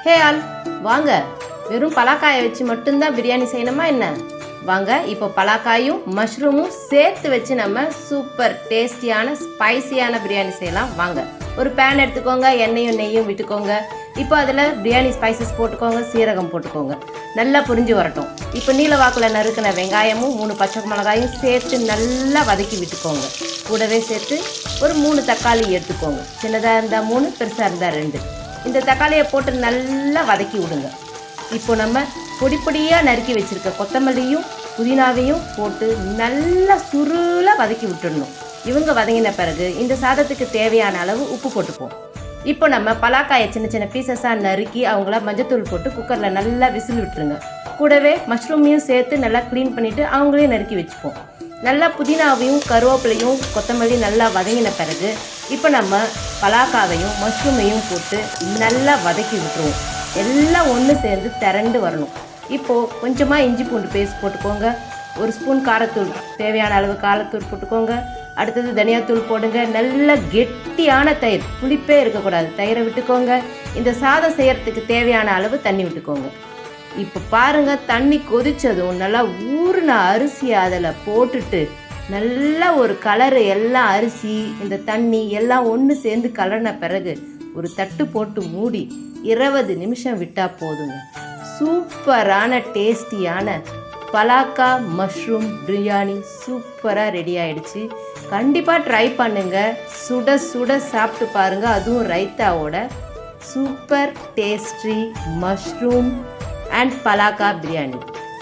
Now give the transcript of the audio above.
Hey all, வாங்க. வெறும் பலாக்காயை வச்சு மட்டும்தான் பிரியாணி செய்யணுமா என்ன? வாங்க, இப்போ பலாக்காயும் மஷ்ரூமும் சேர்த்து வச்சு நம்ம சூப்பர் டேஸ்டியான ஸ்பைசியான பிரியாணி செய்யலாம். வாங்க, ஒரு பேன் எடுத்துக்கோங்க, எண்ணெயும் நெய்யும் விட்டுக்கோங்க. இப்போ அதில் பிரியாணி ஸ்பைசஸ் போட்டுக்கோங்க, சீரகம் போட்டுக்கோங்க. நல்லா புரிஞ்சு வரட்டும். இப்போ நீல வாக்கில் நறுக்கின வெங்காயமும் 3 பச்சை மிளகாயும் சேர்த்து நல்லா வதக்கி விட்டுக்கோங்க. கூடவே சேர்த்து ஒரு 3 தக்காளி எடுத்துக்கோங்க. சின்னதாக இருந்தால் 3, பெருசாக இருந்தால் 2. இந்த தக்காளியை போட்டு நல்லா வதக்கி விடுங்க. இப்போ நம்ம பொடி பொடியாக நறுக்கி வச்சுருக்க கொத்தமல்லியும் புதினாவையும் போட்டு நல்லா சுருளாக வதக்கி விட்டுடணும். இவங்க வதங்கின பிறகு இந்த சாதத்துக்கு தேவையான அளவு உப்பு போட்டுப்போம். இப்போ நம்ம பலாக்காயை சின்ன சின்ன பீசஸாக நறுக்கி அவங்கள மஞ்சத்தூள் போட்டு குக்கரில் நல்லா விசில் விட்டுருங்க. கூடவே மஷ்ரூமையும் சேர்த்து நல்லா க்ளீன் பண்ணிவிட்டு அவங்களையும் நறுக்கி வச்சுப்போம். நல்லா புதினாவையும் கருவேப்பிலையும் கொத்தமல்லி நல்லா வதங்கின பிறகு இப்போ நம்ம பலாக்காவையும் மஷ்ரூமையும் போட்டு நல்லா வதக்கி விட்டுருவோம். எல்லாம் ஒன்று சேர்ந்து திரண்டு வரணும். இப்போது கொஞ்சமாக இஞ்சி பூண்டு பேஸ்ட் போட்டுக்கோங்க. 1 ஸ்பூன் காரத்தூள், தேவையான அளவு காரத்தூள் போட்டுக்கோங்க. அடுத்தது தனியாத்தூள் போடுங்க. நல்ல கெட்டியான தயிர், புளிப்பே இருக்கக்கூடாது, தயிரை விட்டுக்கோங்க. இந்த சாதம் செய்கிறதுக்கு தேவையான அளவு தண்ணி விட்டுக்கோங்க. இப்போ பாருங்கள், தண்ணி கொதித்ததும் நல்லா ஊறின அரிசியை அதில் போட்டுட்டு நல்லா ஒரு கலரு, எல்லாம் அரிசி இந்த தண்ணி எல்லாம் ஒன்று சேர்ந்து கலர்ன பிறகு ஒரு தட்டு போட்டு மூடி 20 நிமிஷம் விட்டால் போதுங்க. சூப்பரான டேஸ்டியான பலாக்கா மஷ்ரூம் பிரியாணி சூப்பராக ரெடி ஆகிடுச்சு. கண்டிப்பாக ட்ரை பண்ணுங்கள். சுட சுட சாப்பிட்டு பாருங்கள், அதுவும் ரைத்தாவோட. சூப்பர் டேஸ்டி மஷ்ரூம் அண்ட் பலாக்கா பிரியாணி.